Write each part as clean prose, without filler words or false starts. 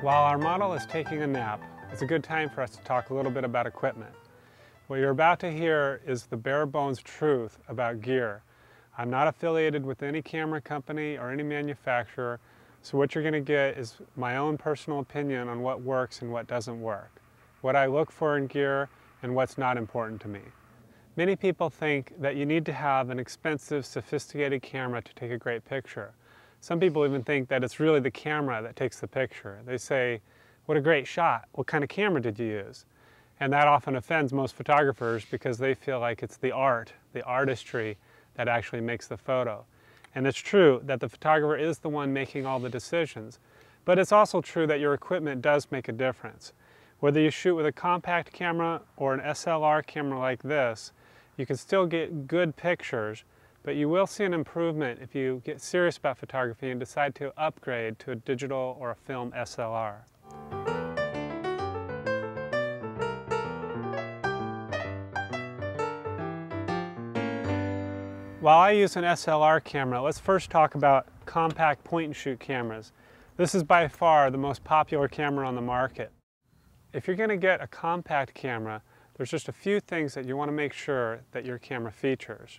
While our model is taking a nap, it's a good time for us to talk a little bit about equipment. What you're about to hear is the bare bones truth about gear. I'm not affiliated with any camera company or any manufacturer, so what you're going to get is my own personal opinion on what works and what doesn't work, what I look for in gear and what's not important to me. Many people think that you need to have an expensive, sophisticated camera to take a great picture. Some people even think that it's really the camera that takes the picture. They say, "What a great shot. What kind of camera did you use?" And that often offends most photographers because they feel like it's the art, the artistry that actually makes the photo. And it's true that the photographer is the one making all the decisions, but it's also true that your equipment does make a difference. Whether you shoot with a compact camera or an SLR camera like this, you can still get good pictures, but you will see an improvement if you get serious about photography and decide to upgrade to a digital or a film SLR. While I use an SLR camera, let's first talk about compact point-and-shoot cameras. This is by far the most popular camera on the market. If you're going to get a compact camera, there's just a few things that you want to make sure that your camera features.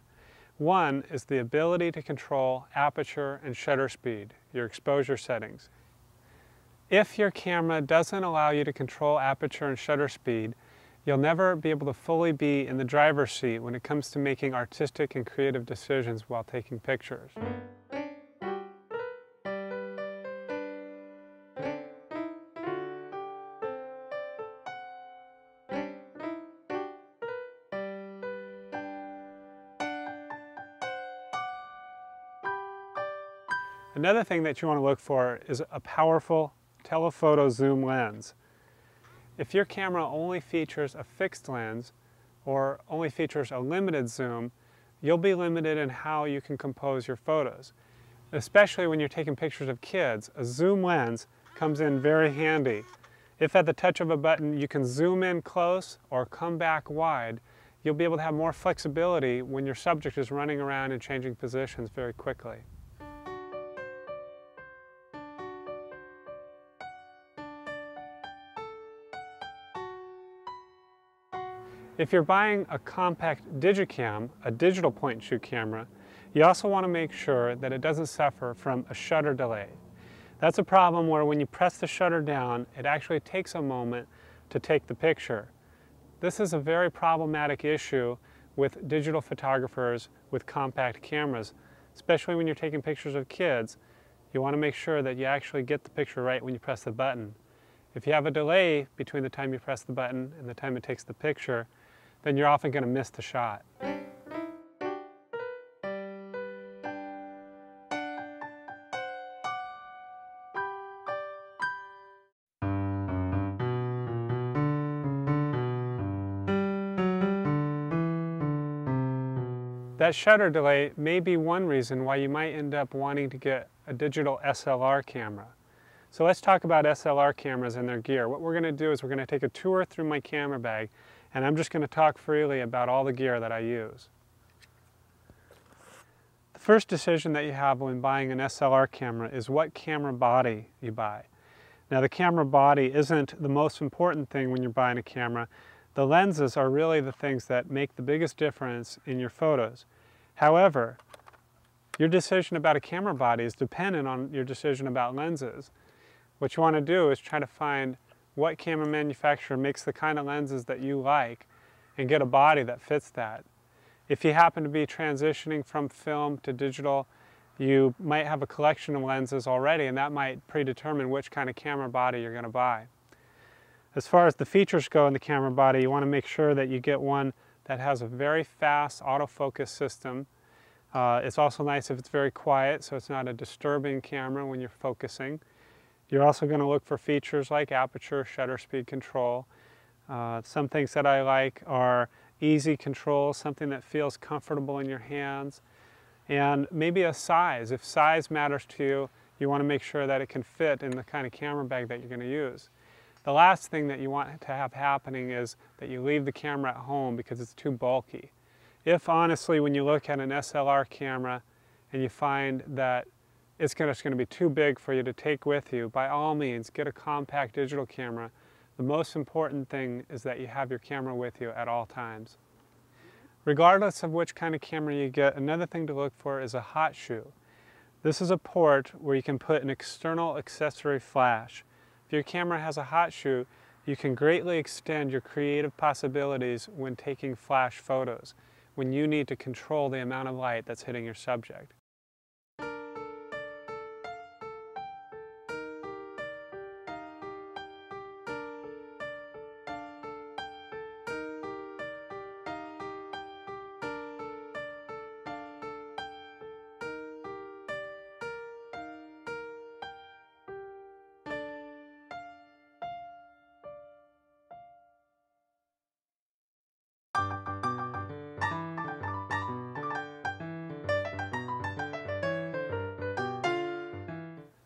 One is the ability to control aperture and shutter speed, your exposure settings. If your camera doesn't allow you to control aperture and shutter speed, you'll never be able to fully be in the driver's seat when it comes to making artistic and creative decisions while taking pictures. Another thing that you want to look for is a powerful telephoto zoom lens. If your camera only features a fixed lens or only features a limited zoom, you'll be limited in how you can compose your photos. Especially when you're taking pictures of kids, a zoom lens comes in very handy. If at the touch of a button you can zoom in close or come back wide, you'll be able to have more flexibility when your subject is running around and changing positions very quickly. If you're buying a compact Digicam, a digital point-and-shoot camera, you also want to make sure that it doesn't suffer from a shutter delay. That's a problem where when you press the shutter down, it actually takes a moment to take the picture. This is a very problematic issue with digital photographers with compact cameras, especially when you're taking pictures of kids. You want to make sure that you actually get the picture right when you press the button. If you have a delay between the time you press the button and the time it takes the picture, then you're often going to miss the shot. That shutter delay may be one reason why you might end up wanting to get a digital SLR camera. So let's talk about SLR cameras and their gear. What we're going to do is we're going to take a tour through my camera bag, and I'm just going to talk freely about all the gear that I use. The first decision that you have when buying an SLR camera is what camera body you buy. Now, the camera body isn't the most important thing when you're buying a camera. The lenses are really the things that make the biggest difference in your photos. However, your decision about a camera body is dependent on your decision about lenses. What you want to do is try to find what camera manufacturer makes the kind of lenses that you like and get a body that fits that. If you happen to be transitioning from film to digital, you might have a collection of lenses already, and that might predetermine which kind of camera body you're going to buy. As far as the features go in the camera body, you want to make sure that you get one that has a very fast autofocus system. It's also nice if it's very quiet, so it's not a disturbing camera when you're focusing. You're also going to look for features like aperture, shutter speed control. Some things that I like are easy control, something that feels comfortable in your hands, and maybe a size. If size matters to you, you want to make sure that it can fit in the kind of camera bag that you're going to use. The last thing that you want to have happening is that you leave the camera at home because it's too bulky. If honestly, when you look at an SLR camera and you find that it's just going to be too big for you to take with you, by all means, get a compact digital camera. The most important thing is that you have your camera with you at all times. Regardless of which kind of camera you get, another thing to look for is a hot shoe. This is a port where you can put an external accessory flash. If your camera has a hot shoe, you can greatly extend your creative possibilities when taking flash photos, when you need to control the amount of light that's hitting your subject.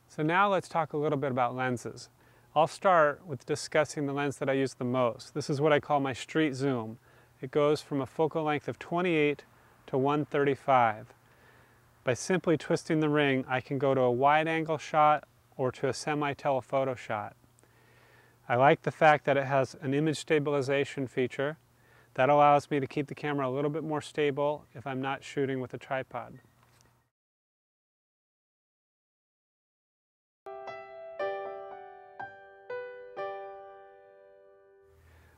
So now let's talk a little bit about lenses. I'll start with discussing the lens that I use the most. This is what I call my street zoom. It goes from a focal length of 28 to 135. By simply twisting the ring, I can go to a wide angle shot or to a semi-telephoto shot. I like the fact that it has an image stabilization feature. That allows me to keep the camera a little bit more stable if I'm not shooting with a tripod.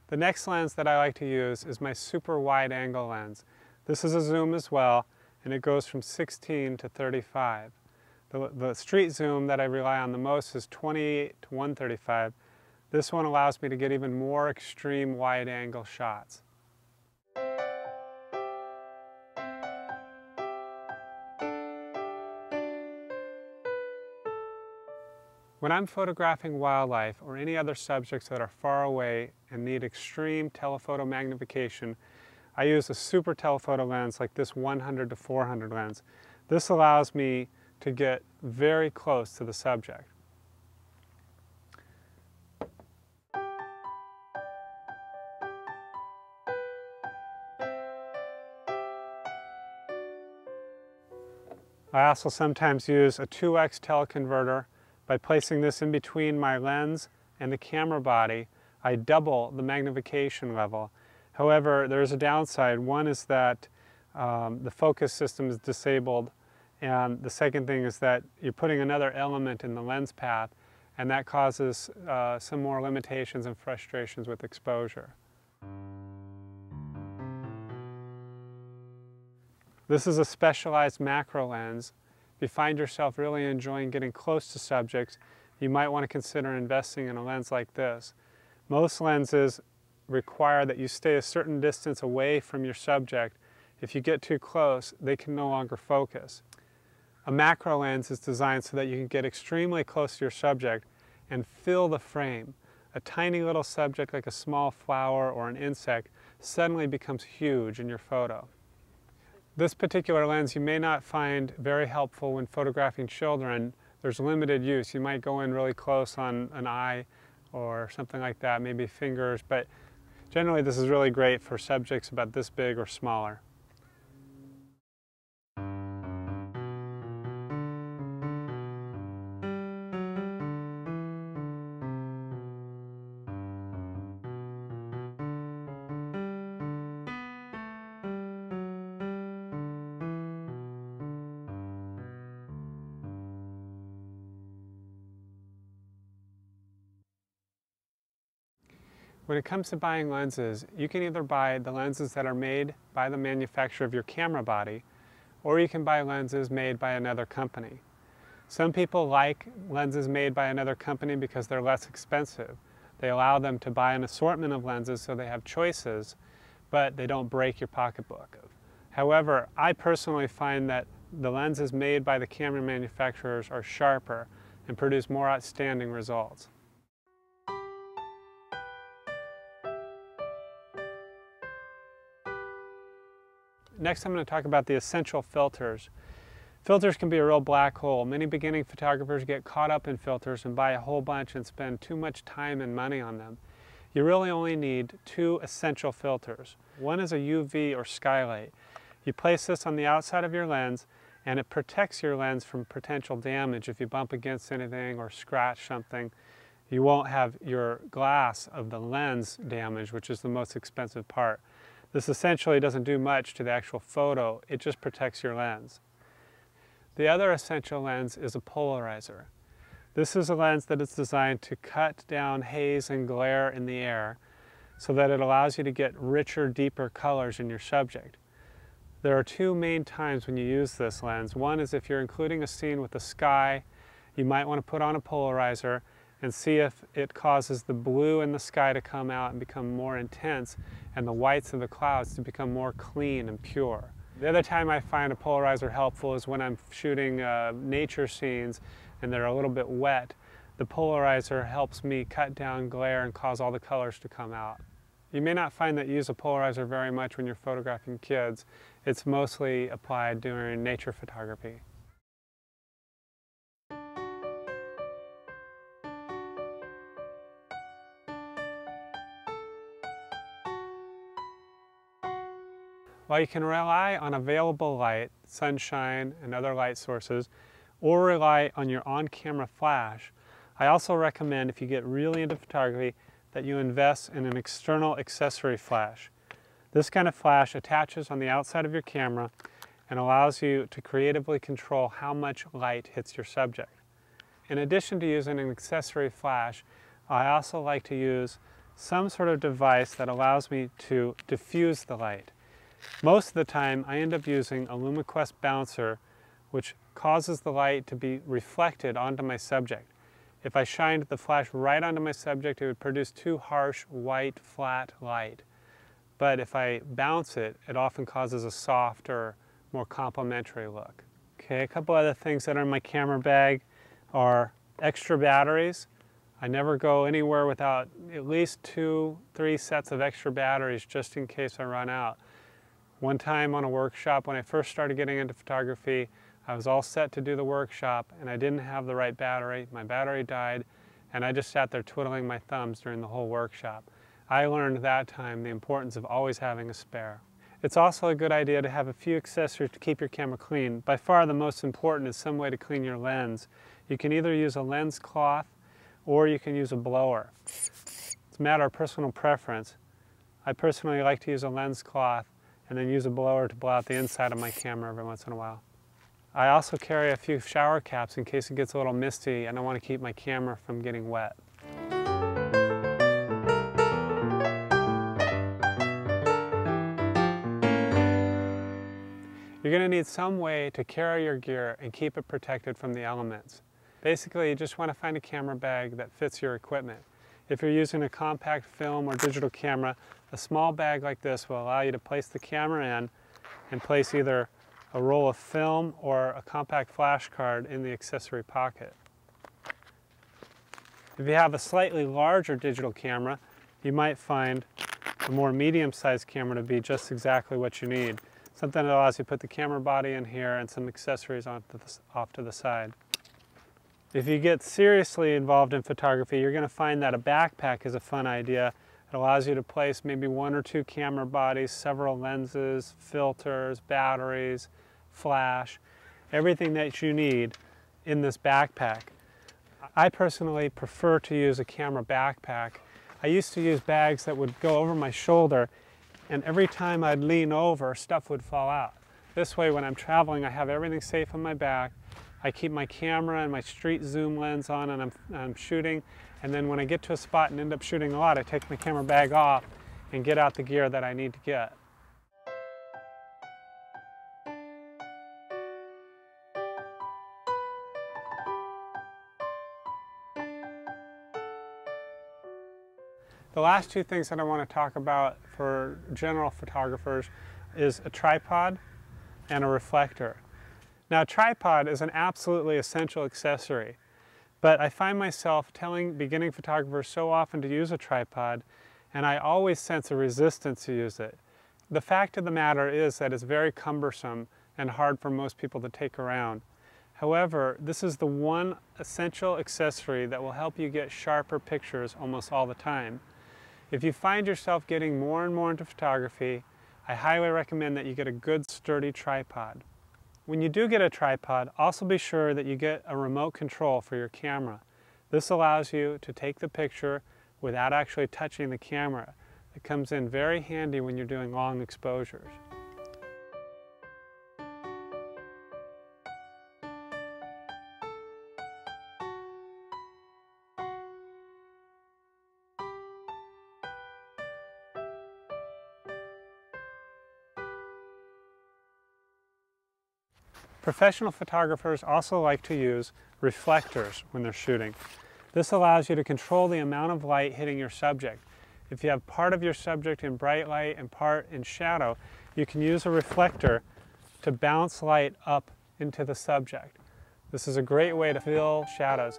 The next lens that I like to use is my super wide angle lens. This is a zoom as well, and it goes from 16 to 35. The street zoom that I rely on the most is 28 to 135. This one allows me to get even more extreme wide angle shots. When I'm photographing wildlife or any other subjects that are far away and need extreme telephoto magnification, I use a super telephoto lens like this 100 to 400 lens. This allows me to get very close to the subject. I also sometimes use a 2x teleconverter. By placing this in between my lens and the camera body, I double the magnification level. However, there's a downside. One is that the focus system is disabled, and the second thing is that you're putting another element in the lens path, and that causes some more limitations and frustrations with exposure. This is a specialized macro lens. If you find yourself really enjoying getting close to subjects, you might want to consider investing in a lens like this. Most lenses require that you stay a certain distance away from your subject. If you get too close, they can no longer focus. A macro lens is designed so that you can get extremely close to your subject and fill the frame. A tiny little subject like a small flower or an insect suddenly becomes huge in your photo. This particular lens you may not find very helpful when photographing children. There's limited use. You might go in really close on an eye or something like that, maybe fingers, but generally this is really great for subjects about this big or smaller. When it comes to buying lenses, you can either buy the lenses that are made by the manufacturer of your camera body, or you can buy lenses made by another company. Some people like lenses made by another company because they're less expensive. They allow them to buy an assortment of lenses so they have choices, but they don't break your pocketbook. However, I personally find that the lenses made by the camera manufacturers are sharper and produce more outstanding results. Next, I'm going to talk about the essential filters. Filters can be a real black hole. Many beginning photographers get caught up in filters and buy a whole bunch and spend too much time and money on them. You really only need two essential filters. One is a UV or skylight. You place this on the outside of your lens, and it protects your lens from potential damage. If you bump against anything or scratch something, you won't have your glass of the lens damaged, which is the most expensive part. This essentially doesn't do much to the actual photo, it just protects your lens. The other essential lens is a polarizer. This is a lens that is designed to cut down haze and glare in the air so that it allows you to get richer, deeper colors in your subject. There are two main times when you use this lens. One is if you're including a scene with the sky, you might want to put on a polarizer and see if it causes the blue in the sky to come out and become more intense and the whites of the clouds to become more clean and pure. The other time I find a polarizer helpful is when I'm shooting nature scenes and they're a little bit wet. The polarizer helps me cut down glare and cause all the colors to come out. You may not find that you use a polarizer very much when you're photographing kids. It's mostly applied during nature photography. While you can rely on available light, sunshine and other light sources, or rely on your on-camera flash, I also recommend, if you get really into photography, that you invest in an external accessory flash. This kind of flash attaches on the outside of your camera and allows you to creatively control how much light hits your subject. In addition to using an accessory flash, I also like to use some sort of device that allows me to diffuse the light. Most of the time I end up using a LumaQuest bouncer, which causes the light to be reflected onto my subject. If I shined the flash right onto my subject, it would produce too harsh, white, flat light. But if I bounce it, it often causes a softer, more complementary look. Okay, a couple other things that are in my camera bag are extra batteries. I never go anywhere without at least 2-3 sets of extra batteries just in case I run out. One time on a workshop, when I first started getting into photography, I was all set to do the workshop and I didn't have the right battery. My battery died and I just sat there twiddling my thumbs during the whole workshop. I learned that time the importance of always having a spare. It's also a good idea to have a few accessories to keep your camera clean. By far the most important is some way to clean your lens. You can either use a lens cloth or you can use a blower. It's a matter of personal preference. I personally like to use a lens cloth and then use a blower to blow out the inside of my camera every once in a while. I also carry a few shower caps in case it gets a little misty and I want to keep my camera from getting wet. You're going to need some way to carry your gear and keep it protected from the elements. Basically, you just want to find a camera bag that fits your equipment. If you're using a compact film or digital camera, a small bag like this will allow you to place the camera in and place either a roll of film or a compact flash card in the accessory pocket. If you have a slightly larger digital camera, you might find a more medium-sized camera to be just exactly what you need. Something that allows you to put the camera body in here and some accessories off to the side. If you get seriously involved in photography, you're going to find that a backpack is a fun idea. It allows you to place maybe 1 or 2 camera bodies, several lenses, filters, batteries, flash, everything that you need in this backpack. I personally prefer to use a camera backpack. I used to use bags that would go over my shoulder, and every time I'd lean over, stuff would fall out. This way, when I'm traveling, I have everything safe on my back. I keep my camera and my street zoom lens on and I'm shooting, and then when I get to a spot and end up shooting a lot, I take my camera bag off and get out the gear that I need to get. The last 2 things that I want to talk about for general photographers is a tripod and a reflector. Now, a tripod is an absolutely essential accessory, but I find myself telling beginning photographers so often to use a tripod, and I always sense a resistance to use it. The fact of the matter is that it's very cumbersome and hard for most people to take around. However, this is the one essential accessory that will help you get sharper pictures almost all the time. If you find yourself getting more and more into photography, I highly recommend that you get a good sturdy tripod. When you do get a tripod, also be sure that you get a remote control for your camera. This allows you to take the picture without actually touching the camera. It comes in very handy when you're doing long exposures. Professional photographers also like to use reflectors when they're shooting. This allows you to control the amount of light hitting your subject. If you have part of your subject in bright light and part in shadow, you can use a reflector to bounce light up into the subject. This is a great way to fill shadows.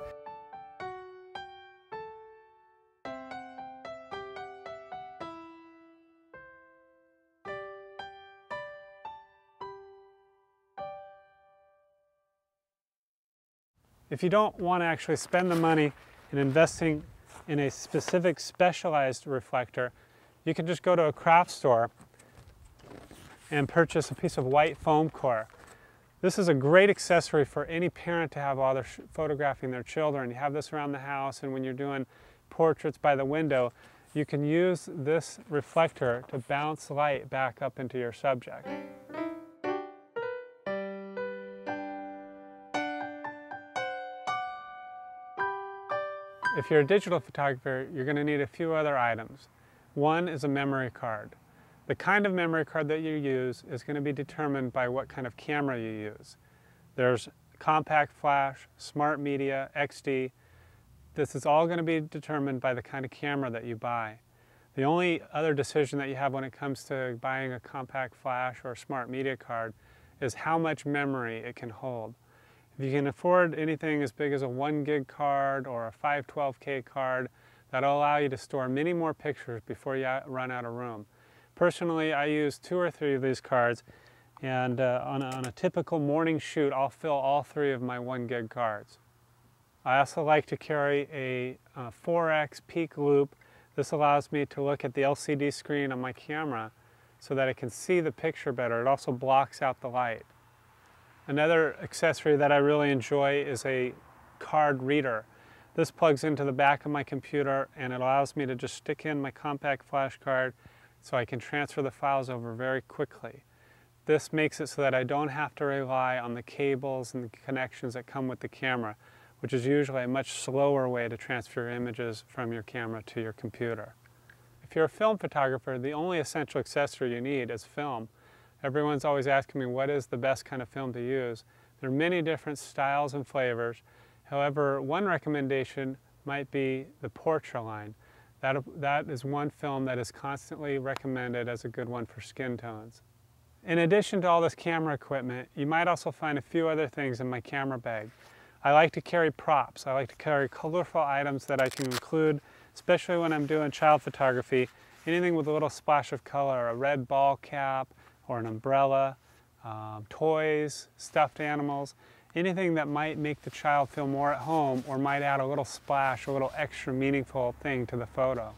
If you don't want to actually spend the money in investing in a specific specialized reflector, you can just go to a craft store and purchase a piece of white foam core. This is a great accessory for any parent to have while they're photographing their children. You have this around the house, and when you're doing portraits by the window, you can use this reflector to bounce light back up into your subject. If you're a digital photographer, you're going to need a few other items. One is a memory card. The kind of memory card that you use is going to be determined by what kind of camera you use. There's compact flash, smart media, XD. This is all going to be determined by the kind of camera that you buy. The only other decision that you have when it comes to buying a compact flash or a smart media card is how much memory it can hold. If you can afford anything as big as a 1 gig card or a 512K card, that'll allow you to store many more pictures before you run out of room. Personally, I use 2 or 3 of these cards, and on a typical morning shoot, I'll fill all 3 of my 1 gig cards. I also like to carry a 4x peak loop. This allows me to look at the LCD screen on my camera so that I can see the picture better. It also blocks out the light. Another accessory that I really enjoy is a card reader. This plugs into the back of my computer, and it allows me to just stick in my compact flash card so I can transfer the files over very quickly. This makes it so that I don't have to rely on the cables and the connections that come with the camera, which is usually a much slower way to transfer images from your camera to your computer. If you're a film photographer, the only essential accessory you need is film. Everyone's always asking me what is the best kind of film to use. There are many different styles and flavors. However, one recommendation might be the Portra line. That is one film that is constantly recommended as a good one for skin tones. In addition to all this camera equipment, you might also find a few other things in my camera bag. I like to carry props. I like to carry colorful items that I can include, especially when I'm doing child photography. Anything with a little splash of color, a red ball cap, or an umbrella, toys, stuffed animals, anything that might make the child feel more at home or might add a little splash, a little extra meaningful thing to the photo.